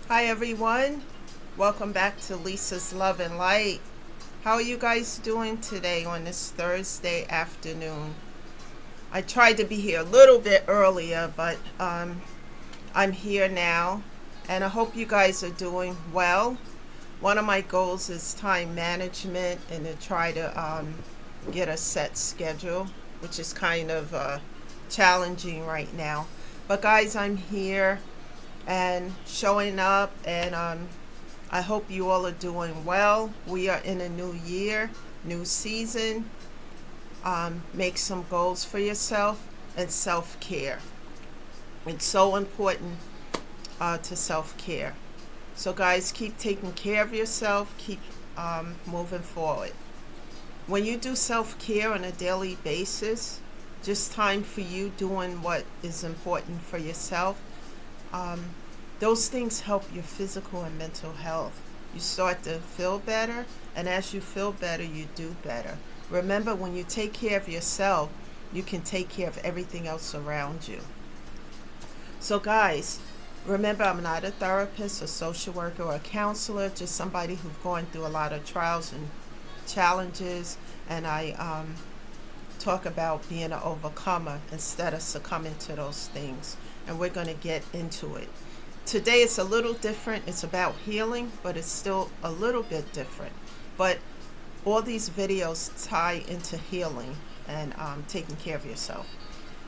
Hi everyone, welcome back to Lisa's Love and Light. How are you guys doing today on this Thursday afternoon? I tried to be here a little bit earlier, but I'm here now, and I hope you guys are doing well. One of my goals is time management and to try to get a set schedule, which is kind of challenging right now. But guys, I'm here and showing up, and I hope you all are doing well. We are in a new year, new season. Make some goals for yourself and self care. It's so important to self care. So, guys, keep taking care of yourself, keep moving forward. When you do self care on a daily basis, just time for you doing what is important for yourself, um, those things help your physical and mental health. You start to feel better, and as you feel better, you do better. Remember, when you take care of yourself, you can take care of everything else around you. So, guys, remember, I'm not a therapist, a social worker, or a counselor, just somebody who's going through a lot of trials and challenges, and I talk about being an overcomer instead of succumbing to those things. And we're going to get into it. Today it's a little different. It's about healing, but it's still a little bit different. But all these videos tie into healing and taking care of yourself.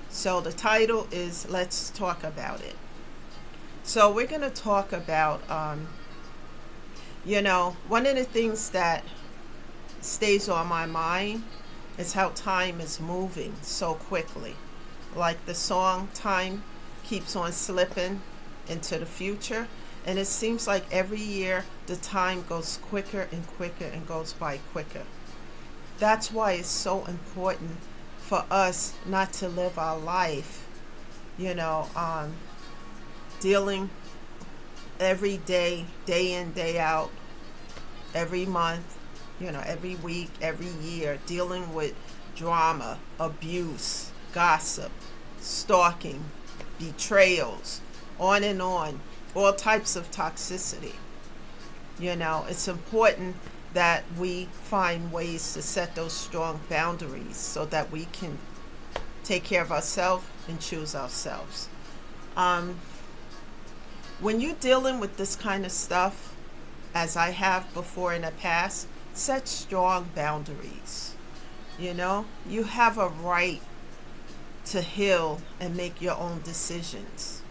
So the title is Let's Talk About It. So we're going to talk about, one of the things that stays on my mind is how time is moving so quickly. Like the song, Time Keeps on Slipping into the future, and it seems like every year the time goes quicker and quicker and goes by quicker. That's why it's so important for us not to live our life, you know, dealing every day, day in, day out, every month, every week, every year, dealing with drama, abuse, gossip, stalking, betrayals, on and on, all types of toxicity. It's important that we find ways to set those strong boundaries so that we can take care of ourselves and choose ourselves. When you're dealing with this kind of stuff, as I have before in the past, set strong boundaries. You have a right to heal and make your own decisions.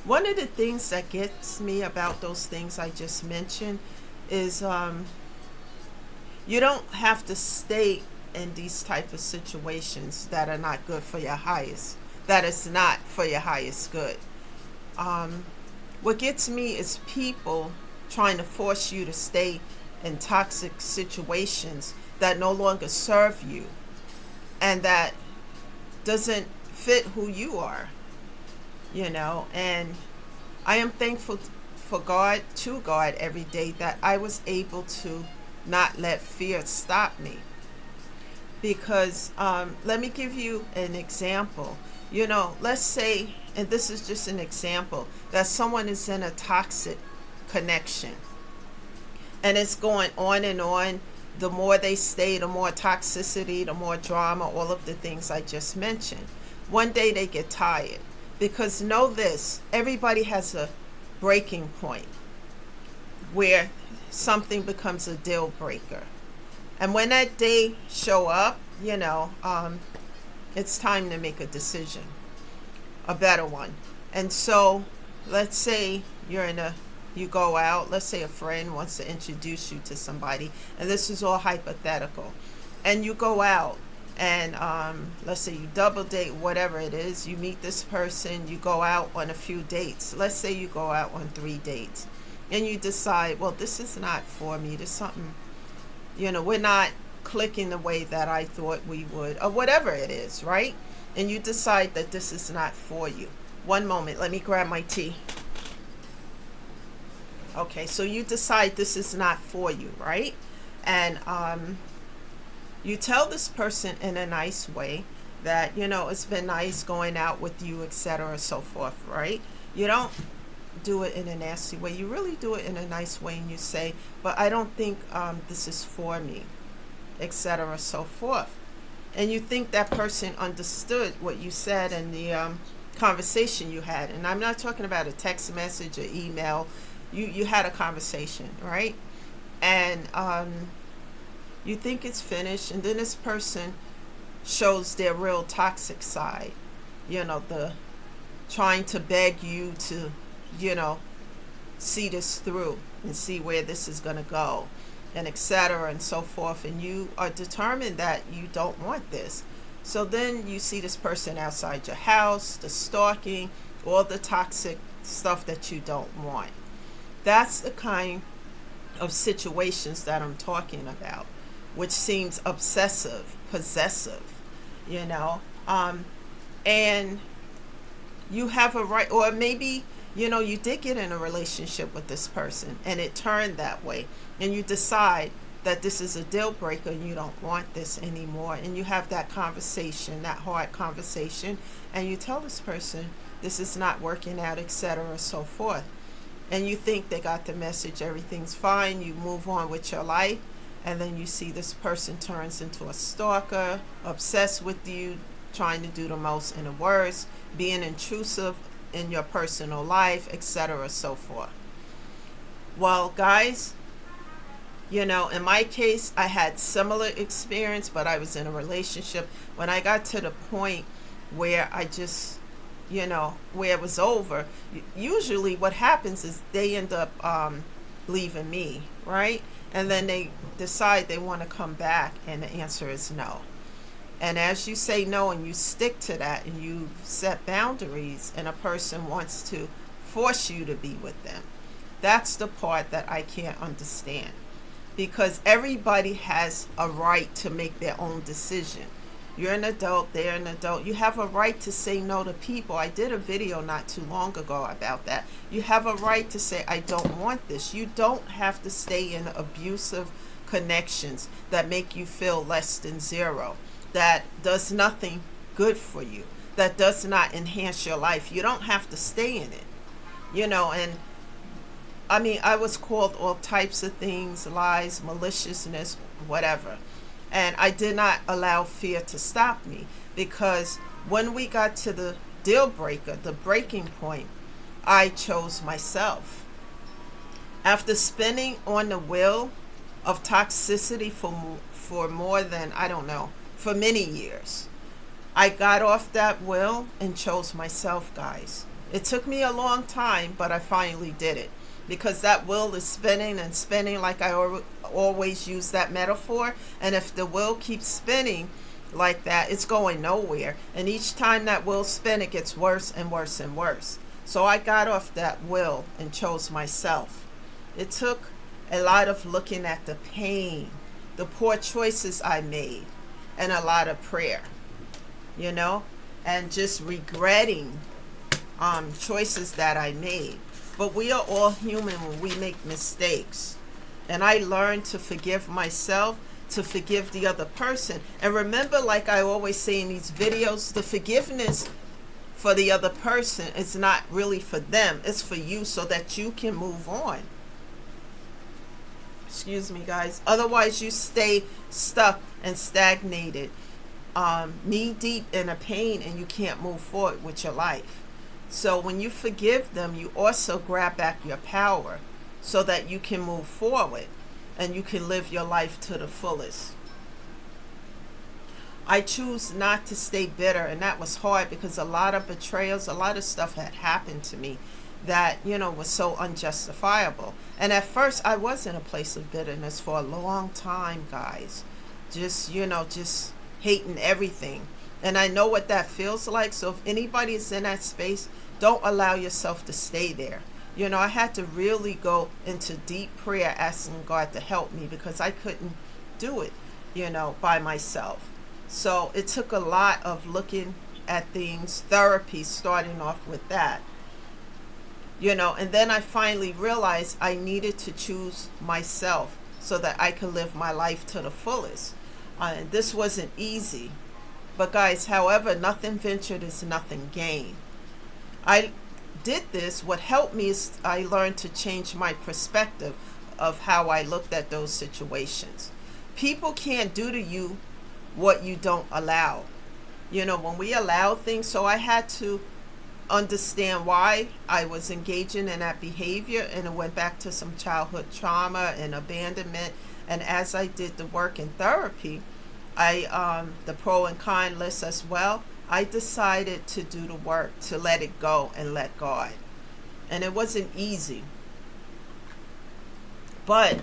One of the things that gets me about those things I just mentioned is you don't have to stay in these type of situations that are not good for your highest, that is not for your highest good. What gets me is people trying to force you to stay in toxic situations that no longer serve you and that doesn't fit who you are. And I am thankful for to God every day that I was able to not let fear stop me. Because let me give you an example. Let's say, and this is just an example, that someone is in a toxic connection and it's going on and on. The more they stay, the more toxicity, the more drama, all of the things I just mentioned. One day they get tired. Because know this, everybody has a breaking point where something becomes a deal breaker. And when that day show up, it's time to make a decision, a better one. And so let's say you go out, let's say a friend wants to introduce you to somebody, and this is all hypothetical. And you go out, and let's say you double date, whatever it is, you meet this person, you go out on a few dates. Let's say you go out on 3 dates, and you decide, well, this is not for me. There's something, we're not clicking the way that I thought we would, or whatever it is, right? And you decide that this is not for you. One moment, let me grab my tea. Okay, so you decide this is not for you, right? And you tell this person in a nice way that, it's been nice going out with you, etc., so forth, right? You don't do it in a nasty way. You really do it in a nice way, and you say, but I don't think this is for me, etc., so forth. And you think that person understood what you said and the conversation you had. And I'm not talking about a text message or email. You had a conversation, right? And you think it's finished, and then this person shows their real toxic side. The trying to beg you to, see this through and see where this is going to go, and etc., and so forth. And you are determined that you don't want this. So then you see this person outside your house, the stalking, all the toxic stuff that you don't want. That's the kind of situations that I'm talking about, which seems obsessive, possessive, and you have a right, or maybe, you did get in a relationship with this person and it turned that way, and you decide that this is a deal breaker and you don't want this anymore, and you have that conversation, that hard conversation, and you tell this person this is not working out, etc., so forth. And you think they got the message, everything's fine, you move on with your life, and then you see this person turns into a stalker, obsessed with you, trying to do the most and the worst, being intrusive in your personal life, etc., so forth. Well, guys, in my case, I had similar experience, but I was in a relationship. When I got to the point where I just, where it was over, usually what happens is they end up leaving me, right? And then they decide they want to come back, and the answer is no. And as you say no and you stick to that and you set boundaries, and a person wants to force you to be with them, that's the part that I can't understand. Because everybody has a right to make their own decision. You're an adult, they're an adult. You have a right to say no to people. I did a video not too long ago about that. You have a right to say, I don't want this. You don't have to stay in abusive connections that make you feel less than zero, that does nothing good for you, that does not enhance your life. You don't have to stay in it, and I was called all types of things, lies, maliciousness, whatever. And I did not allow fear to stop me, because when we got to the deal breaker, the breaking point, I chose myself. After spinning on the wheel of toxicity for more than, for many years, I got off that wheel and chose myself, guys. It took me a long time, but I finally did it. Because that wheel is spinning and spinning, like I always use that metaphor. And if the wheel keeps spinning like that, it's going nowhere. And each time that wheel spins, it gets worse and worse and worse. So I got off that wheel and chose myself. It took a lot of looking at the pain, the poor choices I made, and a lot of prayer, and just regretting choices that I made. But we are all human when we make mistakes. And I learned to forgive myself, to forgive the other person. And remember, like I always say in these videos, the forgiveness for the other person is not really for them. It's for you, so that you can move on. Excuse me, guys. Otherwise, you stay stuck and stagnated, knee deep in a pain, and you can't move forward with your life. So when you forgive them, you also grab back your power, so that you can move forward and you can live your life to the fullest. I choose not to stay bitter, and that was hard, because a lot of betrayals, a lot of stuff had happened to me that, was so unjustifiable. And at first I was in a place of bitterness for a long time, guys. Just hating everything. And I know what that feels like. So if anybody is in that space, don't allow yourself to stay there. I had to really go into deep prayer, asking God to help me, because I couldn't do it, by myself. So it took a lot of looking at things, therapy, starting off with that. And then I finally realized I needed to choose myself so that I could live my life to the fullest. And this wasn't easy. But guys, however, nothing ventured is nothing gained. I did this, what helped me is I learned to change my perspective of how I looked at those situations. People can't do to you what you don't allow. When we allow things, so I had to understand why I was engaging in that behavior, and it went back to some childhood trauma and abandonment. And as I did the work in therapy, the pro and con list as well, I decided to do the work, to let it go and let God. And it wasn't easy. But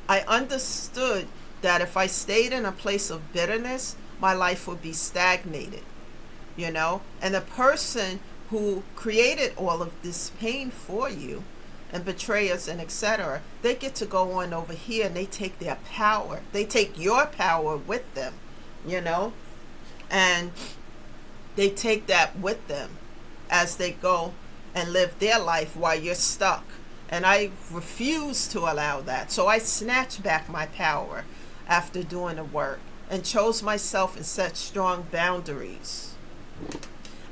I understood that if I stayed in a place of bitterness, my life would be stagnated, And the person who created all of this pain for you, and betrayers and etc., they get to go on over here and they take their power. They take your power with them, and they take that with them as they go and live their life while you're stuck. And I refuse to allow that. So I snatched back my power after doing the work and chose myself and set strong boundaries.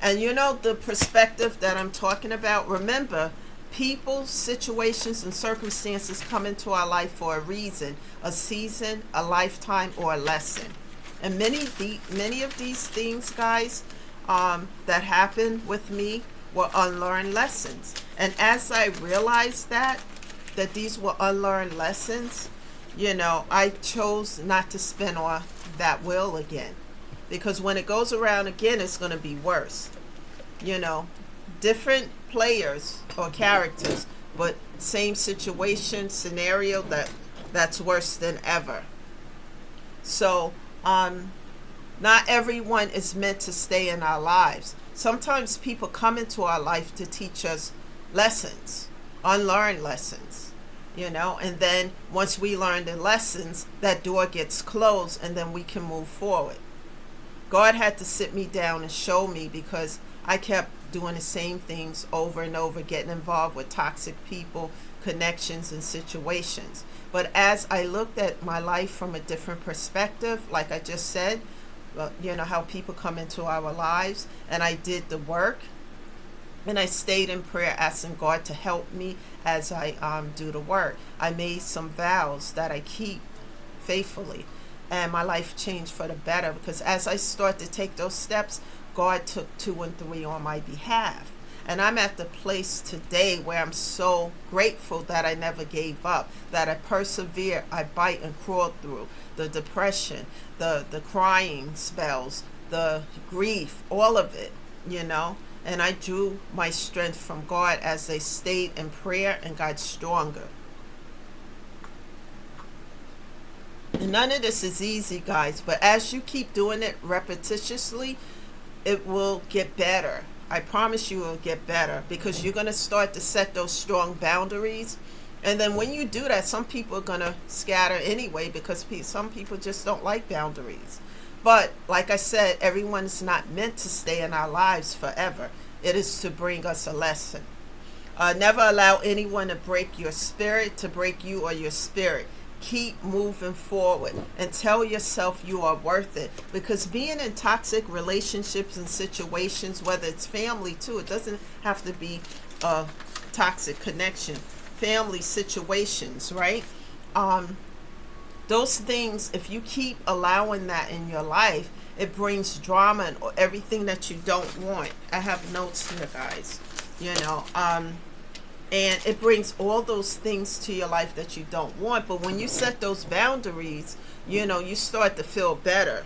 And the perspective that I'm talking about, remember, people, situations, and circumstances come into our life for a reason, a season, a lifetime, or a lesson. And many of these things, guys, that happened with me were unlearned lessons. And as I realized that these were unlearned lessons, I chose not to spin on that wheel again. Because when it goes around again, it's going to be worse. Different players or characters, but same situation, scenario that's worse than ever. So, not everyone is meant to stay in our lives. Sometimes people come into our life to teach us lessons, unlearned lessons, and then once we learn the lessons, that door gets closed and then we can move forward. God had to sit me down and show me, because I kept doing the same things over and over, getting involved with toxic people, connections, and situations. But as I looked at my life from a different perspective, like I just said, how people come into our lives, and I did the work, and I stayed in prayer asking God to help me as I do the work. I made some vows that I keep faithfully, and my life changed for the better, because as I started to take those steps, God took 2 and 3 on my behalf. And I'm at the place today where I'm so grateful that I never gave up, that I persevered, I bite and crawl through the depression, the crying spells, the grief, all of it, And I drew my strength from God as I stayed in prayer and got stronger. And none of this is easy, guys, but as you keep doing it repetitiously, it will get better. I promise you it will get better, because you're going to start to set those strong boundaries. And then when you do that, some people are going to scatter anyway, because some people just don't like boundaries. But like I said, everyone is not meant to stay in our lives forever. It is to bring us a lesson. Never allow anyone to break your spirit, to break you or your spirit. Keep moving forward and tell yourself you are worth it, because being in toxic relationships and situations, whether it's family too, it doesn't have to be a toxic connection, family situations, right? Those things, if you keep allowing that in your life, it brings drama and everything that you don't want. I have notes here, guys, and it brings all those things to your life that you don't want. But when you set those boundaries, you start to feel better,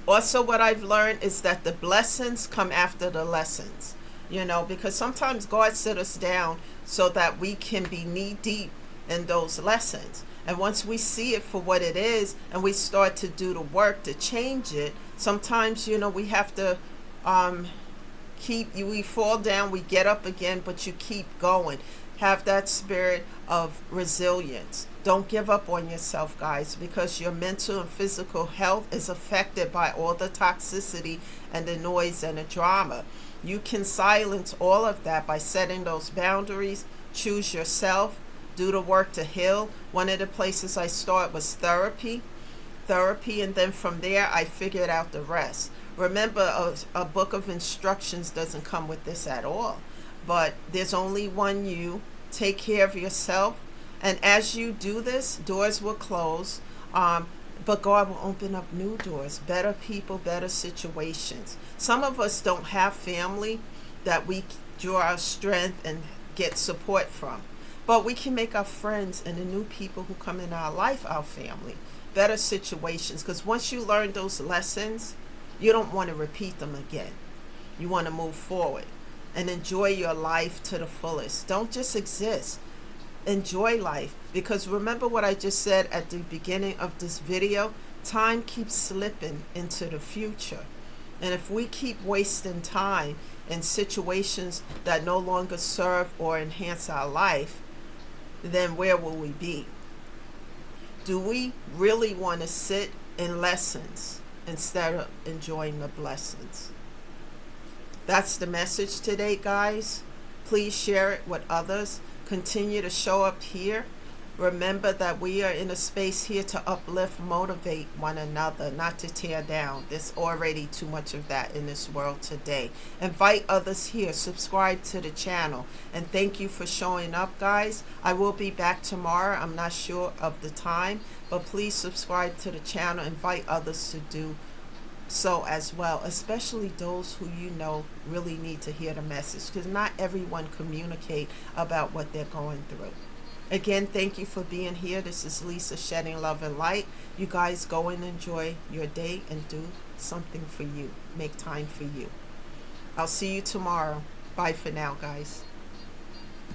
Also, what I've learned is that the blessings come after the lessons, because sometimes God set us down so that we can be knee deep in those lessons. And once we see it for what it is and we start to do the work to change it, sometimes, we have to we fall down, we get up again, but you keep going. Have that spirit of resilience. Don't give up on yourself, guys, because your mental and physical health is affected by all the toxicity and the noise and the drama. You can silence all of that by setting those boundaries. Choose yourself. Do the work to heal. One of the places I started was therapy, and then from there I figured out the rest. Remember, a book of instructions doesn't come with this at all. But there's only one you. Take care of yourself. And as you do this, doors will close. But God will open up new doors, better people, better situations. Some of us don't have family that we draw our strength and get support from. But we can make our friends and the new people who come in our life our family. Better situations. Because once you learn those lessons, you don't want to repeat them again. You want to move forward and enjoy your life to the fullest. Don't just exist. Enjoy life. Because remember what I just said at the beginning of this video? Time keeps slipping into the future. And if we keep wasting time in situations that no longer serve or enhance our life, then where will we be? Do we really want to sit in lessons instead of enjoying the blessings? That's the message today, guys. Please share it with others. Continue to show up here. Remember that we are in a space here to uplift, motivate one another, not to tear down. There's already too much of that in this world today. Invite others here. Subscribe to the channel. And thank you for showing up, guys. I will be back tomorrow. I'm not sure of the time. But please subscribe to the channel. Invite others to do so as well, especially those who you know really need to hear the message, because not everyone communicate about what they're going through. Again, thank you for being here. This is Lisa, shedding love and light. You guys go and enjoy your day and do something for you. Make time for you. I'll see you tomorrow. Bye for now, guys.